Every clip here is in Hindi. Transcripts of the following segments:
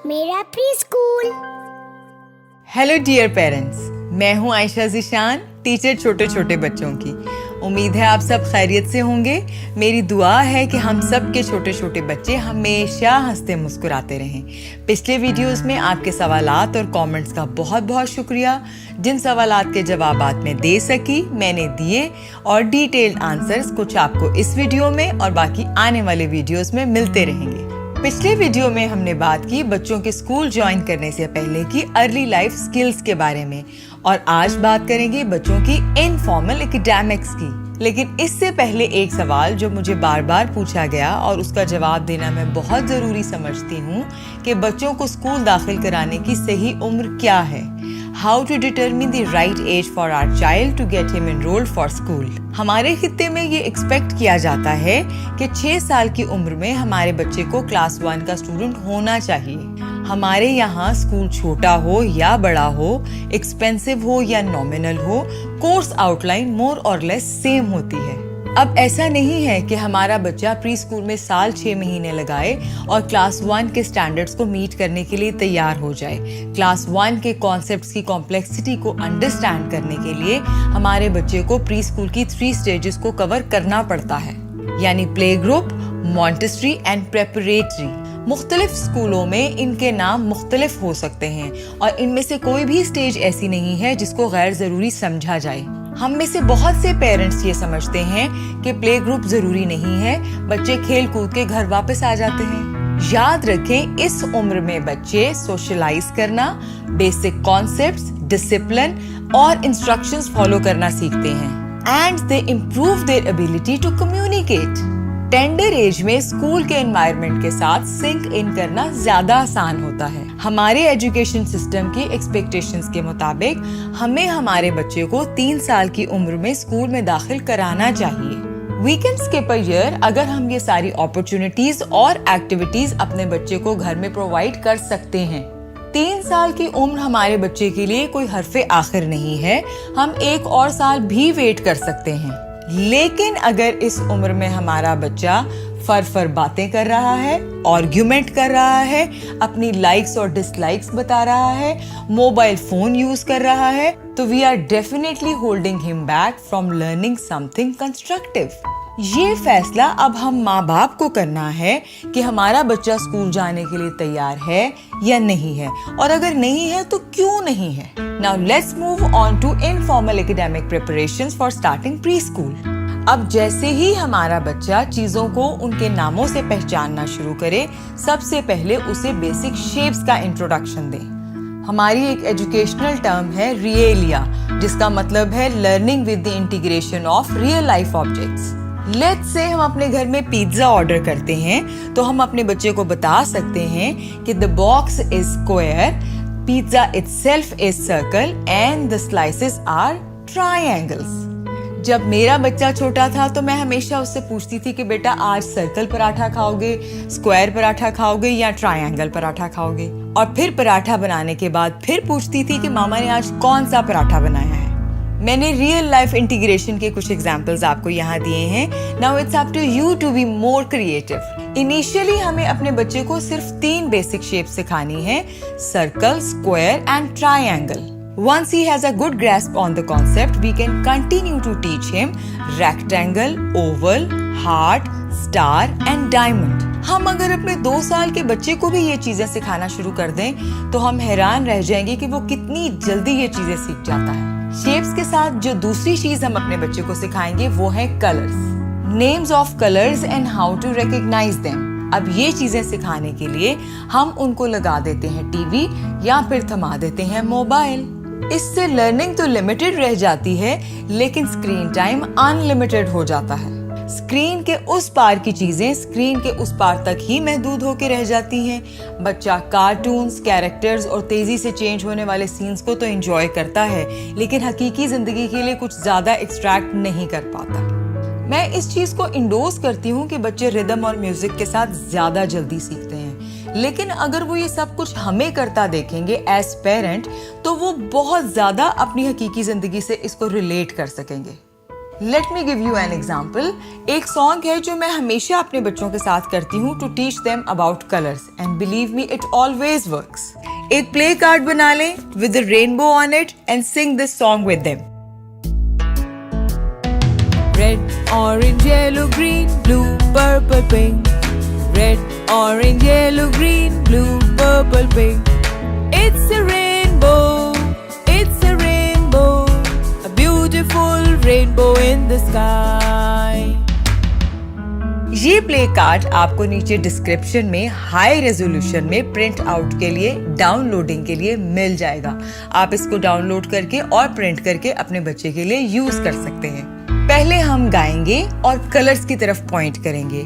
मेरा preschool. Hello dear parents, मैं हूं आयशा ज़ीशान, टीचर छोटे छोटे बच्चों की। उम्मीद है आप सब खैरियत से होंगे। मेरी दुआ है कि हम सब के छोटे छोटे बच्चे हमेशा हंसते मुस्कुराते रहें। पिछले वीडियोस में आपके सवालात और कमेंट्स का बहुत बहुत शुक्रिया। जिन सवालात के जवाबात मैं दे सकी मैंने दिए, और डिटेल्ड आंसर्स कुछ आपको इस वीडियो में और बाकी आने वाले वीडियोस में मिलते रहेंगे। पिछले वीडियो में हमने बात की बच्चों के स्कूल ज्वाइन करने से पहले की अर्ली लाइफ स्किल्स के बारे में, और आज बात करेंगे बच्चों की इनफॉर्मल एकेडमिक्स की। लेकिन इससे पहले एक सवाल जो मुझे बार बार पूछा गया और उसका जवाब देना मैं बहुत ज़रूरी समझती हूँ कि बच्चों को स्कूल दाखिल कराने की सही उम्र क्या है। How to determine the right age for our child to get him enrolled for school? हमारे खित्ते में ये एक्सपेक्ट किया जाता है कि 6 साल की उम्र में हमारे बच्चे को क्लास 1 का स्टूडेंट होना चाहिए। हमारे यहाँ स्कूल छोटा हो या बड़ा हो, एक्सपेंसिव हो या नॉमिनल हो, कोर्स आउटलाइन मोर और लेस सेम होती है। अब ऐसा नहीं है कि हमारा बच्चा प्री स्कूल में साल 6 महीने लगाए और क्लास 1 के स्टैंडर्ड्स को मीट करने के लिए तैयार हो जाए। क्लास 1 के कॉन्सेप्ट्स की कॉम्प्लेक्सिटी को अंडरस्टैंड करने के लिए हमारे बच्चे को प्री स्कूल की 3 स्टेजेस को कवर करना पड़ता है, यानी play group, Montessori and preparatory. मुख्तलिफ स्कूलों में इनके नाम मुख्तलिफ हो सकते हैं और इनमें से कोई भी स्टेज ऐसी नहीं है जिसको गैर जरूरी समझा जाए। हम में से बहुत से पेरेंट्स ये समझते हैं कि प्ले ग्रुप जरूरी नहीं है, बच्चे खेल कूद के घर वापस आ जाते हैं। याद रखें, इस उम्र में बच्चे सोशलाइज करना, बेसिक कॉन्सेप्ट्स, डिसिप्लिन और इंस्ट्रक्शंस फॉलो करना सीखते हैं and they improve their ability to communicate. Tender age में स्कूल के एनवायरनमेंट के साथ सिंक इन करना ज्यादा आसान होता है। हमारे एजुकेशन सिस्टम की एक्सपेक्टेशंस के मुताबिक हमें हमारे बच्चे को 3 साल की उम्र में स्कूल में दाखिल कराना चाहिए। We can skip a year अगर हम ये सारी अपॉर्चुनिटीज और एक्टिविटीज अपने बच्चे को घर में प्रोवाइड कर सकते हैं। 3 साल की उम्र हमारे बच्चे के लिए कोई हरफे आखिर नहीं है, हम 1 और साल भी वेट कर सकते हैं। लेकिन अगर इस उम्र में हमारा बच्चा फर बातें कर रहा है, आर्ग्यूमेंट कर रहा है, अपनी लाइक्स और डिसलाइक्स बता रहा है, मोबाइल फोन यूज कर रहा है, तो we are definitely holding him back from learning something constructive. ये फैसला अब हम माँ बाप को करना है कि हमारा बच्चा स्कूल जाने के लिए तैयार है या नहीं है, और अगर नहीं है तो क्यों नहीं है। Now let's move on to informal academic preparations for starting preschool. अब जैसे ही हमारा बच्चा चीजों को उनके नामों से पहचानना शुरू करे, सबसे पहले उसे बेसिक शेप्स का इंट्रोडक्शन दें। हमारी एक एजुकेशनल टर्म है रियलिया, जिसका मतलब है learning with the integration of real life objects. Let's say हम अपने घर में पिज्जा ऑर्डर करते हैं तो हम अपने बच्चे को बता सकते हैं कि the box is square, pizza itself is circle and the slices are triangles. जब मेरा बच्चा छोटा था तो मैं हमेशा उससे पूछती थी कि बेटा आज सर्कल पराठा खाओगे, स्क्वायर पराठा खाओगे या ट्रायंगल पराठा खाओगे, और फिर पराठा बनाने के बाद फिर पूछती थी कि मामा ने आज कौन सा पराठा बनाया है। मैंने रियल लाइफ इंटीग्रेशन के कुछ एग्जाम्पल्स आपको यहाँ दिए हैं। Now it's up to you to be more creative. Initially हमें अपने बच्चे को सिर्फ 3 बेसिक शेप सिखानी है, circle, square and triangle. Once he has a good grasp on the concept, we can continue to teach him rectangle, oval, heart, star and diamond. हम अगर अपने 2 साल के बच्चे को भी ये चीजें सिखाना शुरू कर दें तो हम हैरान रह जाएंगे कि वो कितनी जल्दी ये चीजें सीख जाता है। शेप्स के साथ जो दूसरी चीज हम अपने बच्चे को सिखाएंगे वो है colours, names of colours and how to recognise them. अब ये चीजें सिखाने के लिए हम उनको लगा देते हैं टीवी या फिर थमा देते हैं मोबाइल। इससे लर्निंग तो लिमिटेड रह जाती है, लेकिन स्क्रीन टाइम अनलिमिटेड हो जाता है। स्क्रीन के उस पार की चीजें स्क्रीन के उस पार तक ही महदूद होकर रह जाती हैं। बच्चा कार्टून्स, कैरेक्टर्स और तेजी से चेंज होने वाले सीन्स को तो एंजॉय करता है, लेकिन हकीकी जिंदगी के लिए कुछ ज्यादा एक्सट्रैक्ट नहीं कर पाता। मैं इस चीज को इंडोर्स करती हूँ कि बच्चे रिदम और म्यूजिक के साथ ज्यादा जल्दी सीखते हैं, लेकिन अगर वो ये सब कुछ हमें करता देखेंगे एज पेरेंट, तो वो बहुत ज्यादा अपनी हकीकी जिंदगी से इसको रिलेट कर सकेंगे। Let me give you an example. एक सॉन्ग है जो मैं हमेशा अपने बच्चों के साथ करती हूँ to teach them about colours and believe me it always works. एक प्ले कार्ड बना लें with the rainbow on it and sing this song with them. Red, orange, yellow, green, blue, purple, pink. Red, orange, yellow, green, blue, purple, pink. It's a rainbow, it's a rainbow, a beautiful rainbow in the sky. ये प्ले कार्ड आपको नीचे डिस्क्रिप्शन में हाई रेजोल्यूशन में प्रिंट आउट के लिए डाउनलोडिंग के लिए मिल जाएगा। आप इसको डाउनलोड करके और प्रिंट करके अपने बच्चे के लिए यूज कर सकते हैं। पहले हम गाएंगे और कलर्स की तरफ पॉइंट करेंगे,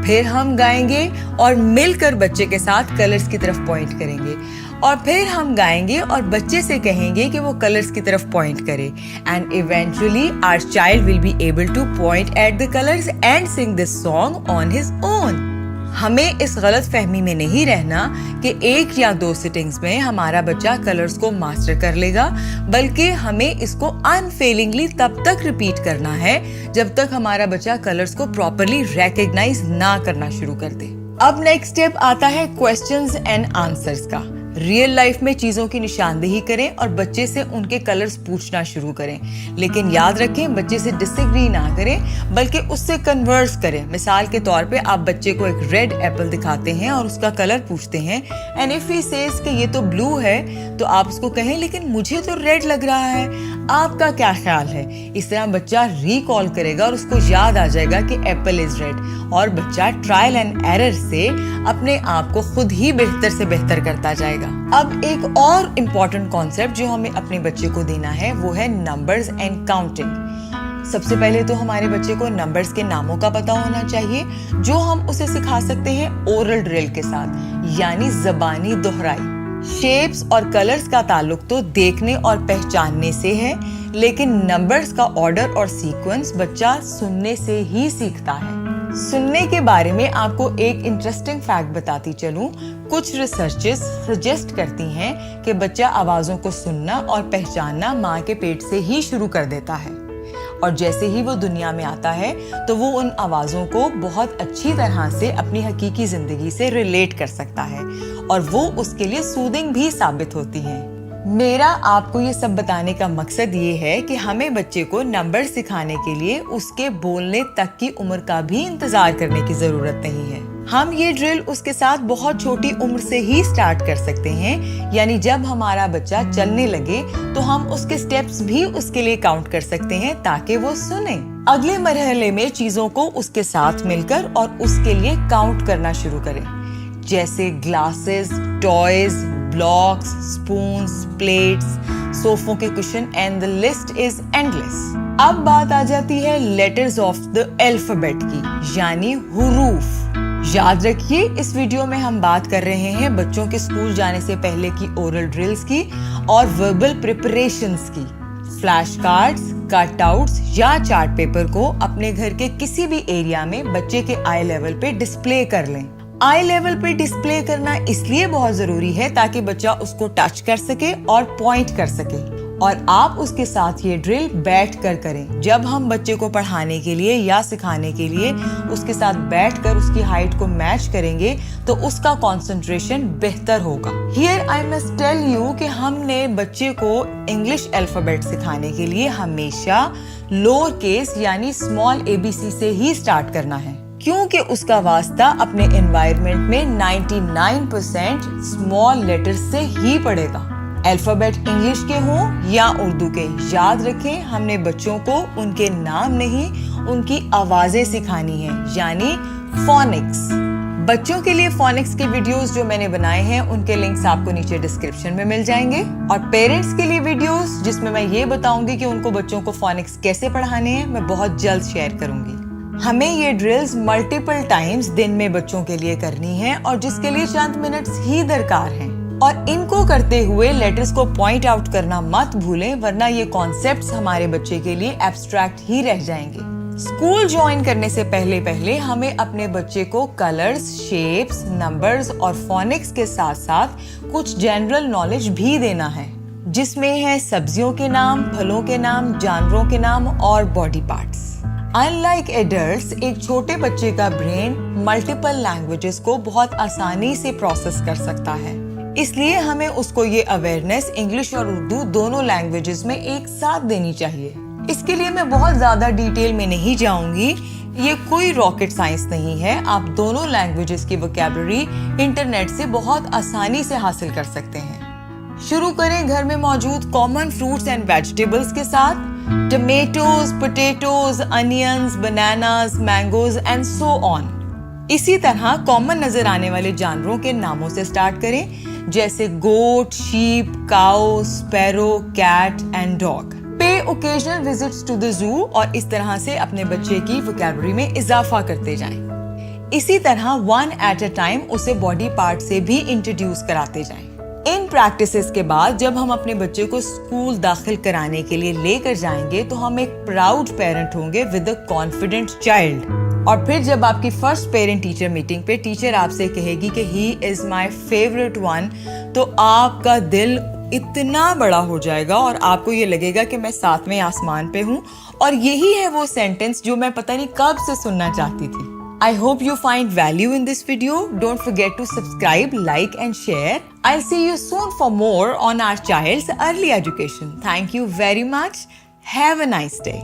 फिर हम गाएंगे और मिलकर बच्चे के साथ कलर्स की तरफ पॉइंट करेंगे, और फिर हम गाएंगे और बच्चे से कहेंगे कि वो कलर्स की तरफ पॉइंट करे and eventually our child will be able to point at the colours and sing this song on his own. हमें इस गलत फहमी में नहीं रहना कि एक या दो सिटिंग्स में हमारा बच्चा कलर्स को मास्टर कर लेगा, बल्कि हमें इसको अनफेलिंगली तब तक रिपीट करना है जब तक हमारा बच्चा कलर्स को प्रॉपरली रिकॉग्नाइज ना करना शुरू कर दे। अब नेक्स्ट स्टेप आता है क्वेश्चंस एंड आंसर्स का। रियल लाइफ में चीजों की निशानदेही करें और बच्चे से उनके कलर्स पूछना शुरू करें, लेकिन याद रखें बच्चे से डिसएग्री ना करें बल्कि उससे कन्वर्स करें। मिसाल के तौर पे आप बच्चे को एक रेड एप्पल दिखाते हैं और उसका कलर पूछते हैं एंड इफ ही सेज कि ये तो ब्लू है, तो आप उसको कहें लेकिन मुझे तो रेड लग रहा है, आपका क्या ख्याल है। इस तरह बच्चा रिकॉल करेगा और उसको याद आ जाएगा कि एप्पल इज रेड, और बच्चा ट्रायल एंड एरर से अपने आप को खुद ही बेहतर से बेहतर करता जाएगा। अब एक और इम्पॉर्टेंट कॉन्सेप्ट जो हमें अपने बच्चे को देना है वो है नंबर्स एंड काउंटिंग। सबसे पहले तो हमारे बच्चे को नंबर्स के नामों का पता होना चाहिए, जो हम उसे सिखा सकते हैं ओरल ड्रिल के साथ, यानी ज़बानी दोहराई। शेप्स और कलर्स का ताल्लुक तो देखने और पहचानने से है, लेकिन नंबर्स का ऑर्डर और सीक्वेंस बच्चा सुनने से ही सीखता है। सुनने के बारे में आपको एक इंटरेस्टिंग फैक्ट बताती चलूं। कुछ रिसर्चेस सजेस्ट करती हैं कि बच्चा आवाज़ों को सुनना और पहचानना माँ के पेट से ही शुरू कर देता है, और जैसे ही वो दुनिया में आता है तो वो उन आवाज़ों को बहुत अच्छी तरह से अपनी हकीकी ज़िंदगी से रिलेट कर सकता है और वो उसके लिए सूदिंग भी साबित होती हैं। मेरा आपको ये सब बताने का मकसद ये है कि हमें बच्चे को नंबर सिखाने के लिए उसके बोलने तक की उम्र का भी इंतजार करने की जरूरत नहीं है। हम ये ड्रिल उसके साथ बहुत छोटी उम्र से ही स्टार्ट कर सकते हैं, यानी जब हमारा बच्चा चलने लगे तो हम उसके स्टेप्स भी उसके लिए काउंट कर सकते हैं ताकि वो सुने। अगले मरहले में चीजों को उसके साथ मिलकर और उसके लिए काउंट करना शुरू करें, जैसे glasses, toys, blocks, spoons, plates, सोफों के cushion and the list is endless. अब बात आ जाती है लेटर्स ऑफ द अल्फाबेट की, यानी हुरूफ। याद रखिए इस वीडियो में हम बात कर रहे हैं बच्चों के स्कूल जाने से पहले की ओरल ड्रिल्स की और वर्बल प्रिपरेशंस की। फ्लैश कार्ड्स, कटआउट्स या चार्ट पेपर को अपने घर के किसी भी एरिया में बच्चे के आई लेवल पे डिस्प्ले कर लें। आई लेवल पे डिस्प्ले करना इसलिए बहुत जरूरी है ताकि बच्चा उसको टच कर सके और पॉइंट कर सके, और आप उसके साथ ये ड्रिल बैठ कर करें। जब हम बच्चे को पढ़ाने के लिए या सिखाने के लिए उसके साथ बैठकर उसकी हाइट को मैच करेंगे तो उसका कंसंट्रेशन बेहतर होगा। Here I must tell you कि हमने बच्चे को इंग्लिश अल्फाबेट सिखाने के लिए हमेशा लोअर केस यानी स्मॉल ABC से ही स्टार्ट करना है, क्योंकि उसका वास्ता अपने एनवायरनमेंट में 99% स्मॉल लेटर्स से ही पड़ेगा। अल्फाबेट इंग्लिश के हों या उर्दू के, याद रखें हमने बच्चों को उनके नाम नहीं उनकी आवाजें सिखानी हैं, यानी फोनिक्स। बच्चों के लिए फोनिक्स के वीडियोस जो मैंने बनाए हैं उनके लिंक्स आपको नीचे डिस्क्रिप्शन में मिल जाएंगे, और पेरेंट्स के लिए वीडियोस जिसमें मैं ये बताऊंगी कि उनको बच्चों को फोनिक्स कैसे पढ़ाने हैं मैं बहुत जल्द शेयर करूंगी। हमें ये ड्रिल्स मल्टीपल टाइम्स दिन में बच्चों के लिए करनी है और जिसके लिए चंद मिनट्स ही दरकार हैं, और इनको करते हुए लेटर्स को पॉइंट आउट करना मत भूलें, वरना ये कॉन्सेप्ट्स हमारे बच्चे के लिए एब्स्ट्रैक्ट ही रह जाएंगे। स्कूल ज्वाइन करने से पहले पहले हमें अपने बच्चे को कलर्स, शेप्स, नंबर्स और फोनिक्स के साथ साथ कुछ जनरल नॉलेज भी देना है। जिसमें है सब्जियों के नाम, फलों के नाम, जानवरों के नाम और बॉडी पार्ट्स। अनलाइक एडल्ट्स, एक छोटे बच्चे का ब्रेन मल्टीपल लैंग्वेजेस को बहुत आसानी से प्रोसेस कर सकता है, इसलिए हमें उसको ये अवेयरनेस इंग्लिश और उर्दू दोनों लैंग्वेजेस में एक साथ देनी चाहिए। इसके लिए मैं बहुत ज्यादा डिटेल में नहीं जाऊंगी, ये कोई रॉकेट साइंस नहीं है। आप दोनों लैंग्वेजेस की वोकैबुलरी इंटरनेट से बहुत आसानी से हासिल कर सकते हैं। शुरू करें घर में मौजूद कॉमन फ्रूट्स एंड वेजिटेबल्स के साथ। Tomatoes, potatoes, onions, bananas, mangoes and so on. इसी तरह कॉमन नजर आने वाले जानवरों के नामों से स्टार्ट करें, जैसे goat, sheep, cow, sparrow, cat and dog. Pay occasional visits to the zoo और इस तरह से अपने बच्चे की वोकैबुलरी में इजाफा करते जाएं। इसी तरह वन एट अ टाइम उसे बॉडी पार्ट से भी इंट्रोड्यूस कराते जाएं। इन प्रैक्टिसेस के बाद जब हम अपने बच्चे को स्कूल दाखिल कराने के लिए लेकर जाएंगे तो हम एक प्राउड पेरेंट होंगे विद अ कॉन्फिडेंट चाइल्ड। और फिर जब आपकी फर्स्ट पेरेंट टीचर मीटिंग पे टीचर आपसे कहेगी कि he is my favourite one, तो आपका दिल इतना बड़ा हो जाएगा और आपको ये लगेगा कि मैं सातवें आसमान पे हूँ। और यही है वो सेंटेंस जो मैं पता नहीं कब से सुनना चाहती थी। I hope you find value in this video. Don't forget to subscribe, like and share. I'll see you soon for more on our child's early education. Thank you very much. Have a nice day.